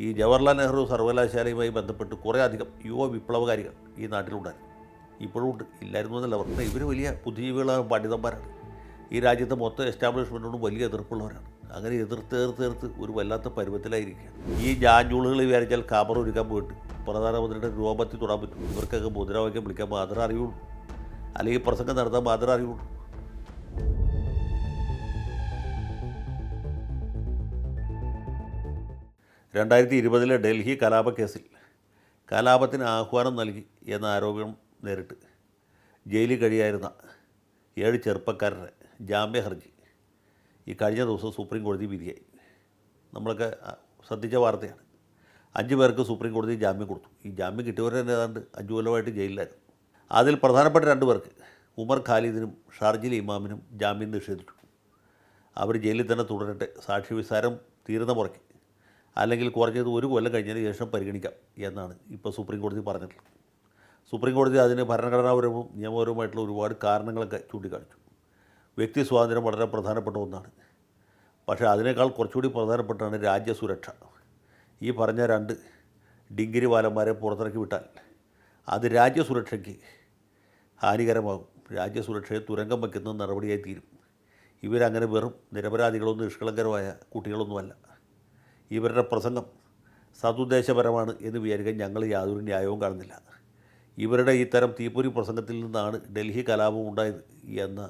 ഈ ജവഹർലാൽ നെഹ്റു സർവകലാശാലയുമായി ബന്ധപ്പെട്ട് കുറേ അധികം യുവ വിപ്ലവകാരികൾ ഈ നാട്ടിലുണ്ടായിരുന്നു. ഇപ്പോഴും ഉണ്ട്, ഇല്ലായിരുന്നു എന്നല്ല പറഞ്ഞത്. ഇവർ വലിയ ബുദ്ധിജീവികളാണ്, പണ്ഡിതന്മാരാണ്. ഈ രാജ്യത്തെ മൊത്തം എസ്റ്റാബ്ലിഷ്മെൻറ്റിനോടും വലിയ എതിർപ്പുള്ളവരാണ്. അങ്ങനെ എതിർത്ത് ഒരു വല്ലാത്ത പരുവത്തിലായിരിക്കുകയാണ്. ഈ ജാഞ്ചൂളുകൾ വിചാരിച്ചാൽ കാമറ ഒരുക്കാൻ പോയിട്ട് പ്രധാനമന്ത്രിയുടെ രൂപത്തിൽ തൊടാൻ പറ്റും. ഇവർക്കൊക്കെ മുദ്രാവാക്യം വിളിക്കാൻ മാത്രമേ അറിയുള്ളൂ, അല്ലെങ്കിൽ പ്രസംഗം നടത്താൻ മാത്രമേ അറിയുള്ളൂ. 2020 ഡൽഹി കലാപക്കേസിൽ കലാപത്തിന് ആഹ്വാനം നൽകി എന്ന ആരോപണം നേരിട്ട് ജയിലിൽ കഴിയായിരുന്ന 7 ചെറുപ്പക്കാരുടെ ജാമ്യ ഹർജി ഈ കഴിഞ്ഞ ദിവസം സുപ്രീം കോടതി വിധിയായി. നമ്മളൊക്കെ ശ്രദ്ധിച്ച വാർത്തയാണ്. 5 പേർക്ക് സുപ്രീം കോടതി ജാമ്യം കൊടുത്തു. ഈ ജാമ്യം കിട്ടിയവർ തന്നെ ഏതാണ്ട് 5 കൊല്ലമായിട്ട് ജയിലിലായിരുന്നു. അതിൽ പ്രധാനപ്പെട്ട 2 പേർക്ക്, ഉമർ ഖാലിദിനും ഷാർജിൽ ഇമാമിനും ജാമ്യം നിഷേധിച്ചു. അവർ ജയിലിൽ തന്നെ തുടരട്ടെ, സാക്ഷി വിസ്താരം തീരുന്ന മുറയ്ക്ക്, അല്ലെങ്കിൽ കുറഞ്ഞത് 1 കൊല്ലം കഴിഞ്ഞതിന് ശേഷം പരിഗണിക്കാം എന്നാണ് ഇപ്പോൾ സുപ്രീം കോടതി പറഞ്ഞിട്ടുള്ളത്. സുപ്രീം കോടതി അതിന് ഭരണഘടനാപരവും നിയമപരവുമായിട്ടുള്ള ഒരുപാട് കാരണങ്ങളൊക്കെ ചൂണ്ടിക്കാണിച്ചു. വ്യക്തി സ്വാതന്ത്ര്യം വളരെ പ്രധാനപ്പെട്ട ഒന്നാണ്. പക്ഷേ അതിനേക്കാൾ കുറച്ചുകൂടി പ്രധാനപ്പെട്ടാണ് രാജ്യസുരക്ഷ. ഈ പറഞ്ഞ 2 ഡിങ്കിരി വാലന്മാരെ പുറത്തിറക്കി വിട്ടാൽ അത് രാജ്യസുരക്ഷയ്ക്ക് ഹാനികരമാകും. രാജ്യസുരക്ഷയെ തുരങ്കം വയ്ക്കുന്ന നടപടിയായി തീരും. ഇവരങ്ങനെ വെറും നിരപരാധികളൊന്നും നിഷ്കളങ്കരമായ കുട്ടികളൊന്നുമല്ല. ഇവരുടെ പ്രസംഗം സതുദ്ദേശപരമാണ് എന്ന് വിചാരിക്കാൻ ഞങ്ങൾ യാതൊരു ന്യായവും കാണുന്നില്ല. ഇവരുടെ ഇത്തരം തീപ്പൊരി പ്രസംഗത്തിൽ നിന്നാണ് ഡൽഹി കലാപം ഉണ്ടായത് എന്ന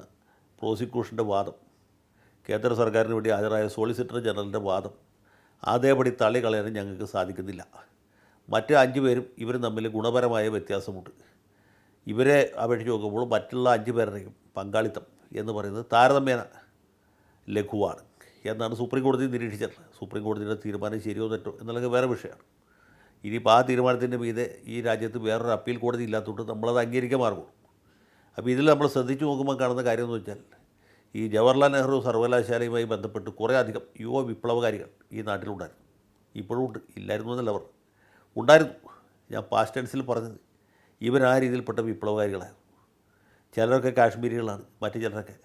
പ്രോസിക്യൂഷൻ്റെ വാദം, കേന്ദ്ര സർക്കാരിന് വേണ്ടി ഹാജരായ സോളിസിറ്റർ ജനറലിൻ്റെ വാദം അതേപടി തള്ളിക്കളയാനും ഞങ്ങൾക്ക് സാധിക്കുന്നില്ല. മറ്റ് 5 പേരും ഇവരും തമ്മിൽ ഗുണപരമായ വ്യത്യാസമുണ്ട്. ഇവരെ അപേക്ഷിച്ച് നോക്കുമ്പോൾ മറ്റുള്ള 5 പേരുടെയും പങ്കാളിത്തം എന്ന് പറയുന്നത് താരതമ്യേന ലഘുവാണ് എന്നാണ് സുപ്രീം കോടതി നിരീക്ഷിച്ചിട്ടുള്ളത്. സുപ്രീം കോടതിയുടെ തീരുമാനം ശരിയോ തെറ്റോ എന്നുള്ളത് വേറെ വിഷയമാണ്. ഇനിയിപ്പോൾ ആ തീരുമാനത്തിൻ്റെ മീതെ ഈ രാജ്യത്ത് വേറൊരു അപ്പീൽ കോടതി ഇല്ലാത്തതുകൊണ്ട് നമ്മളത് അംഗീകരിക്കാൻ മാറുള്ളൂ. അപ്പോൾ ഇതിൽ നമ്മൾ ശ്രദ്ധിച്ചു നോക്കുമ്പോൾ കാണുന്ന കാര്യം എന്ന് വെച്ചാൽ, ഈ ജവഹർലാൽ നെഹ്റു സർവകലാശാലയുമായി ബന്ധപ്പെട്ട് കുറേ അധികം യുവ വിപ്ലവകാരികൾ ഈ നാട്ടിലുണ്ടായിരുന്നു. ഇപ്പോഴും ഉണ്ട്, ഇല്ലായിരുന്നു എന്നല്ല അവർ ഉണ്ടായിരുന്നു. ഞാൻ പാസ്റ്റ് ടെൻസിൽ പറഞ്ഞത് ഇവർ ആ രീതിയിൽപ്പെട്ട വിപ്ലവകാരികളായിരുന്നു. ചിലരൊക്കെ കാശ്മീരികളാണ്, മറ്റു ചിലരൊക്കെ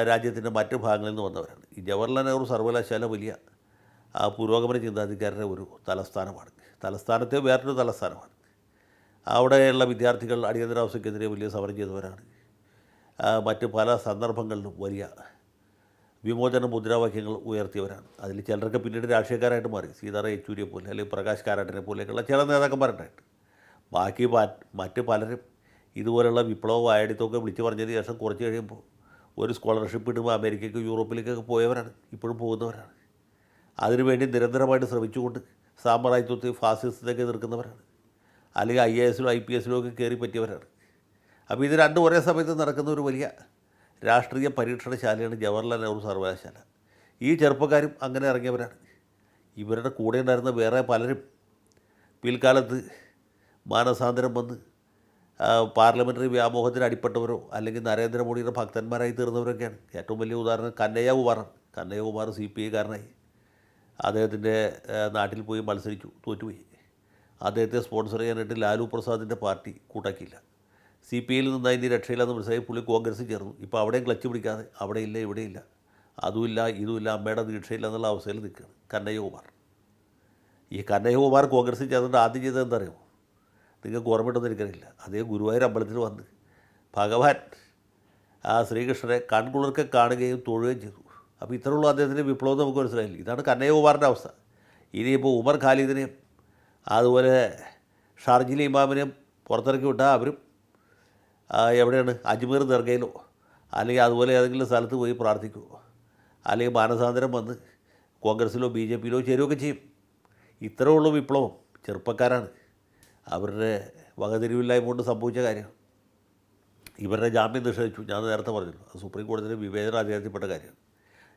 രാജ്യത്തിൻ്റെ മറ്റ് ഭാഗങ്ങളിൽ നിന്ന് വന്നവരാണ്. ഈ ജവഹർലാൽ നെഹ്റു സർവകലാശാല വലിയ പുരോഗമന ചിന്താധികാരുടെ ഒരു തലസ്ഥാനമാണ്. തലസ്ഥാനത്തെ വേറൊരു തലസ്ഥാനമാണ്. അവിടെയുള്ള വിദ്യാർത്ഥികൾ അടിയന്തരാവസ്ഥയ്ക്കെതിരെ വലിയ സമരം ചെയ്തവരാണ്. മറ്റ് പല സന്ദർഭങ്ങളിലും വലിയ വിമോചന മുദ്രാവാക്യങ്ങൾ ഉയർത്തിയവരാണ്. അതിൽ ചിലരൊക്കെ പിന്നീട് രാഷ്ട്രീയക്കാരായിട്ട് മാറി, സീതാറാം യെച്ചൂരിയെ പോലെ അല്ലെങ്കിൽ പ്രകാശ് കാരാട്ടിനെ പോലെയൊക്കെയുള്ള ചില നേതാക്കന്മാരുണ്ടായിട്ട്. ബാക്കി മറ്റ് പലരും ഇതുപോലെയുള്ള വിപ്ലവ വായടിത്തൊക്കെ വിളിച്ചു പറഞ്ഞതിന് ശേഷം കുറച്ച് കഴിയുമ്പോൾ ഒരു സ്കോളർഷിപ്പ് ഇടുമ്പോൾ അമേരിക്കയ്ക്ക് യൂറോപ്പിലേക്കൊക്കെ പോയവരാണ്, ഇപ്പോഴും പോകുന്നവരാണ്. അതിനുവേണ്ടി നിരന്തരമായിട്ട് ശ്രമിച്ചുകൊണ്ട് സാമ്രാജ്യത്വത്തെ ഫാസിസത്തെയൊക്കെ എതിർക്കുന്നവരാണ്. അല്ലെങ്കിൽ IAS IPS ഒക്കെ കയറി പറ്റിയവരാണ്. അപ്പോൾ ഇത് 2 ഒരേ സമയത്ത് നടക്കുന്ന ഒരു വലിയ രാഷ്ട്രീയ പരീക്ഷണശാലയാണ് ജവഹർലാൽ നെഹ്റു സർവകലാശാല. ഈ ചെറുപ്പക്കാരും അങ്ങനെ ഇറങ്ങിയവരാണ്. ഇവരുടെ കൂടെ ഉണ്ടായിരുന്ന വേറെ പലരും പിൽക്കാലത്ത് മാനസാന്തരം വന്ന് പാർലമെൻ്ററി വ്യാമോഹത്തിന് അടിപ്പെട്ടവരോ അല്ലെങ്കിൽ നരേന്ദ്രമോദിയുടെ ഭക്തന്മാരായി തീർന്നവരൊക്കെയാണ്. ഏറ്റവും വലിയ ഉദാഹരണം കന്നയ്യകുമാർ CPI കാരനായി. അദ്ദേഹത്തിൻ്റെ നാട്ടിൽ പോയി മത്സരിച്ചു, തോറ്റുപോയി. അദ്ദേഹത്തെ സ്പോൺസർ ചെയ്യാനായിട്ട് ലാലു പ്രസാദിൻ്റെ പാർട്ടി കൂട്ടാക്കിയില്ല. CPIയിൽ നിന്നായി ഇനി രക്ഷയില്ലെന്ന് മനസ്സിലായി പുള്ളി കോൺഗ്രസ്സിൽ ചേർന്നു. ഇപ്പോൾ അവിടെയും ക്ലച്ച് പിടിക്കാതെ അവിടെയില്ല ഇവിടെയില്ല, അതുമില്ല ഇതുമില്ല, അമ്മയുടെ ദീക്ഷയില്ല എന്നുള്ള അവസ്ഥയിൽ നിൽക്കുകയാണ് കന്നയ്യകുമാർ. ഈ കന്നയ്യകുമാർ കോൺഗ്രസ്സിൽ ചേർന്നിട്ട് ആദ്യം ചെയ്തത് എന്താ അറിയുമോ? നിങ്ങൾക്ക് ഓർമ്മയിട്ടൊന്നും എനിക്കറിയില്ല. അദ്ദേഹം ഗുരുവായൂർ അമ്പലത്തിൽ വന്ന് ഭഗവാൻ ശ്രീകൃഷ്ണനെ കൺകുളിർക്കെ കാണുകയും തൊഴുകയും ചെയ്തു. അപ്പോൾ ഇത്രയുള്ള അദ്ദേഹത്തിൻ്റെ വിപ്ലവം നമുക്ക് മനസ്സിലായില്ല. ഇതാണ് കന്നയ്യകുമാറിൻ്റെ അവസ്ഥ. ഇനിയിപ്പോൾ ഉമർ ഖാലിദിനെയും അതുപോലെ ഷാർജിൽ ഇമാമിനെയും പുറത്തിറക്കി വിട്ടാൽ അവരും എവിടെയാണ്, അജ്മീർ ദർഗയിലോ അല്ലെങ്കിൽ അതുപോലെ ഏതെങ്കിലും സ്ഥലത്ത് പോയി പ്രാർത്ഥിക്കുമോ, അല്ലെങ്കിൽ മാനസാന്തരം വന്ന് കോൺഗ്രസ്സിലോ BJPയിലോ ചേരുകയൊക്കെ ചെയ്യും. ഇത്രയുള്ള വിപ്ലവം ചെറുപ്പക്കാരാണ്. അവരുടെ വകതിരിവില്ലായ്മ കൊണ്ട് സംഭവിച്ച കാര്യം. ഇവരുടെ ജാമ്യം നിഷേധിച്ചു. ഞാൻ നേരത്തെ പറഞ്ഞല്ലോ, അത് സുപ്രീം കോടതിയുടെ വിവേചനാധികാരത്തിൽപ്പെട്ട കാര്യമാണ്.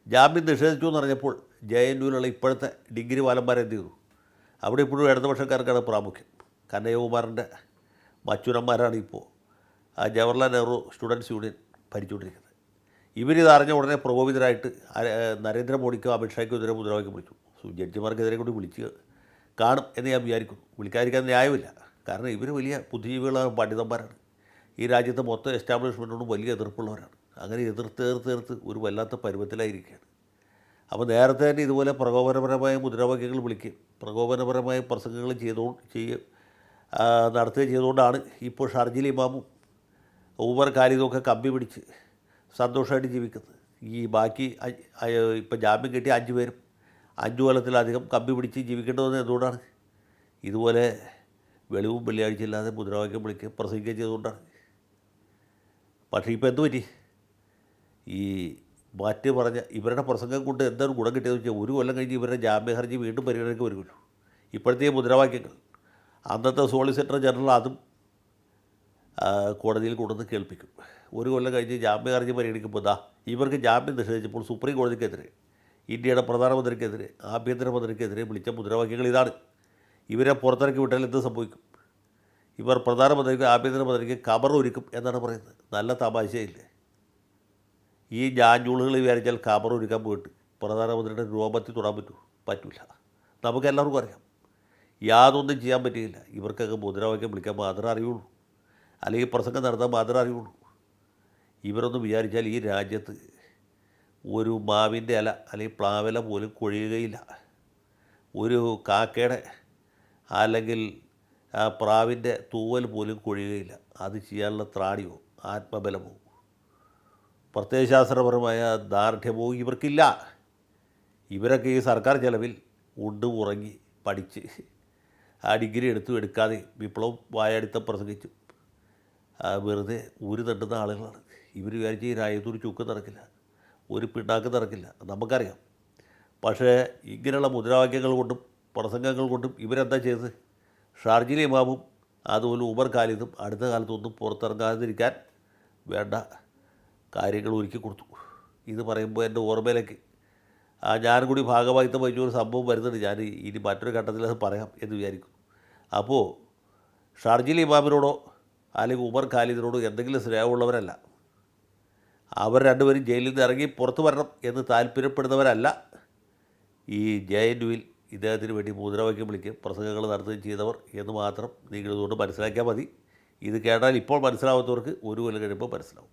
ജാമ്യം നിഷേധിച്ചു എന്ന് പറഞ്ഞപ്പോൾ JNUവിലുള്ള ഇപ്പോഴത്തെ ഡിഗ്രി വാലന്മാരെന്ത് ചെയ്തു? അവിടെ ഇപ്പോഴും ഇടതുപക്ഷക്കാർക്കാണ് പ്രാമുഖ്യം. കന്നയ്യകുമാറിൻ്റെ മച്ചുരന്മാരാണ് ഇപ്പോൾ ജവഹർലാൽ നെഹ്റു സ്റ്റുഡൻസ് യൂണിയൻ ഭരിച്ചുകൊണ്ടിരിക്കുന്നത്. ഇവരിത് അറിഞ്ഞ ഉടനെ പ്രകോപിതരായിട്ട് നരേന്ദ്രമോദിക്കോ അമിത്ഷായ്ക്കോ എതിരെ മുദ്രാവാക്യം വിളിച്ചു. ജഡ്ജിമാർക്കെതിരെ കൂടി വിളിച്ച് കാണും എന്ന് ഞാൻ വിചാരിക്കുന്നു. വിളിക്കാതിരിക്കാൻ ന്യായമില്ല. കാരണം ഇവർ വലിയ ബുദ്ധിജീവികളാണ്, പണ്ഡിതന്മാരാണ്. ഈ രാജ്യത്തെ മൊത്തം എസ്റ്റാബ്ലിഷ്മെൻറ്റിനോടും വലിയ എതിർപ്പുള്ളവരാണ്. അങ്ങനെ എതിർത്ത് ഒരു വല്ലാത്ത പരുവത്തിലായിരിക്കുകയാണ്. അപ്പോൾ നേരത്തെ തന്നെ ഇതുപോലെ പ്രകോപനപരമായ മുദ്രാവാക്യങ്ങൾ വിളിക്കുകയും പ്രകോപനപരമായ പ്രസംഗങ്ങൾ നടത്തുകയും ചെയ്തുകൊണ്ടാണ് ഇപ്പോൾ ഷർജിൽ ഇമാമും ഉമർ ഖാലിദുമൊക്കെ കമ്പി പിടിച്ച് സന്തോഷമായിട്ട് ജീവിക്കുന്നത്. ഈ ബാക്കി ഇപ്പം ജാമ്യം കിട്ടിയ 5 പേരും 5 കൊല്ലത്തിലധികം കമ്പി പിടിച്ച് ജീവിക്കേണ്ടതെന്ന് എന്തുകൊണ്ടാണ്? ഇതുപോലെ വെളിവും വെള്ളിയാഴ്ച ഇല്ലാതെ മുദ്രാവാക്യം വിളിക്കുകയും പ്രസംഗിക്കുകയും ചെയ്തുകൊണ്ടാണ്. പക്ഷേ ഇപ്പോൾ എന്തു പറ്റി? ഈ മാറ്റി പറഞ്ഞ ഇവരുടെ പ്രസംഗം കൊണ്ട് എന്താണ് ഗുണം കിട്ടിയതെന്ന് വെച്ചാൽ 1 കൊല്ലം കഴിഞ്ഞ് ഇവരുടെ ജാമ്യ ഹർജി വീണ്ടും പരിഗണനയ്ക്ക് വരുമല്ലോ. ഇപ്പോഴത്തെ മുദ്രാവാക്യങ്ങൾ അന്നത്തെ സോളിസിറ്റർ ജനറൽ അതും കോടതിയിൽ കൊണ്ടുവന്ന് കേൾപ്പിക്കും. 1 കൊല്ലം കഴിഞ്ഞ് ജാമ്യ ഹർജി പരിഗണിക്കുമ്പോൾ ഇവർക്ക് ജാമ്യം നിഷേധിച്ചപ്പോൾ സുപ്രീം കോടതിക്കെതിരെ, ഇന്ത്യയുടെ പ്രധാനമന്ത്രിക്കെതിരെ, ആഭ്യന്തരമന്ത്രിക്കെതിരെ വിളിച്ച മുദ്രാവാക്യങ്ങൾ ഇതാണ്. ഇവരെ പുറത്തിറക്കി വിട്ടാൽ എന്ത് സംഭവിക്കും? ഇവർ പ്രധാനമന്ത്രിക്ക് ആഭ്യന്തരമന്ത്രിക്ക് കബറൊരുക്കും എന്നാണ് പറയുന്നത്. നല്ല തമാശയില്ലേ? ഈ ഞാഞ്ഞൂളുകൾ വിചാരിച്ചാൽ കബറൊരുക്കാൻ പോയിട്ട് പ്രധാനമന്ത്രിയുടെ രൂപത്തിൽ തൊടാൻ പറ്റില്ല. നമുക്കെല്ലാവർക്കും അറിയാം യാതൊന്നും ചെയ്യാൻ പറ്റിയില്ല. ഇവർക്കൊക്കെ മുദ്രാവാക്യം വിളിക്കാൻ മാത്രമേ അറിയുള്ളൂ, അല്ലെങ്കിൽ പ്രസംഗം നടത്താൻ മാത്രമേ അറിയുള്ളൂ. ഇവരൊന്നും വിചാരിച്ചാൽ ഈ രാജ്യത്ത് ഒരു മാവിൻ്റെ ഇല അല്ലെങ്കിൽ പ്ലാവില പോലും കൊഴിയുകയില്ല. ഒരു കാക്കയുടെ അല്ലെങ്കിൽ പ്രാവിൻ്റെ തൂവൽ പോലും കൊഴിയുകയില്ല. അത് ചെയ്യാനുള്ള ത്രാണിയോ ആത്മബലമോ പ്രത്യയശാസ്ത്രപരമായ ദാർഢ്യമോ ഇവർക്കില്ല. ഇവരൊക്കെ ഈ സർക്കാർ ചെലവിൽ ഉണ്ട് ഉറങ്ങി പഠിച്ച് ഡിഗ്രി എടുക്കാതെ വിപ്ലവം വായാടിത്തം പ്രസംഗിച്ചു വെറുതെ ഊര് തട്ടുന്ന ആളുകളാണ്. ഇവർ വിചാരിച്ച് ഈ രാജ്യത്തൊരു ചുക്ക് നടക്കില്ല, ഒരു പിണ്ണാക്ക് നടക്കില്ല, നമുക്കറിയാം. പക്ഷേ ഇങ്ങനെയുള്ള മുദ്രാവാക്യങ്ങൾ കൊണ്ടും പ്രസംഗങ്ങൾ കൊണ്ടും ഇവരെന്താ ചെയ്തത്? ഷാർജിൽ ഇമാമും അതുപോലെ ഉമർ ഖാലിദും അടുത്ത കാലത്തൊന്നും പുറത്തിറങ്ങാതിരിക്കാൻ വേണ്ട കാര്യങ്ങൾ ഒരുക്കി കൊടുത്തു. ഇത് പറയുമ്പോൾ എൻ്റെ ഓർമ്മയിലേക്ക് ഞാനും കൂടി ഭാഗവാഹിത്തം വഹിച്ചൊരു സംഭവം വരുന്നുണ്ട്. ഞാൻ ഇനി മറ്റൊരു ഘട്ടത്തിൽ അത് പറയാം എന്ന് വിചാരിക്കും. അപ്പോൾ ഷാർജിൽ ഇമാമിനോടോ അല്ലെങ്കിൽ ഉമർ ഖാലിദിനോടോ എന്തെങ്കിലും സ്നേഹമുള്ളവരല്ല. അവർ രണ്ടുപേരും ജയിലിൽ നിന്ന് ഇറങ്ങി പുറത്തു വരണം എന്ന് താല്പര്യപ്പെടുന്നവരല്ല ഈ JNUവിൽ ഇദ്ദേഹത്തിന് വേണ്ടി മുദ്രാവാക്യം വിളിക്കുകയും പ്രസംഗങ്ങൾ നടത്തുകയും ചെയ്തവർ എന്ന് മാത്രം നിങ്ങളിതുകൊണ്ട് മനസ്സിലാക്കിയാൽ മതി. ഇത് കേട്ടാൽ ഇപ്പോൾ മനസ്സിലാവാത്തവർക്ക് 1 കൊല്ലം കഴിയുമ്പോൾ മനസ്സിലാവും.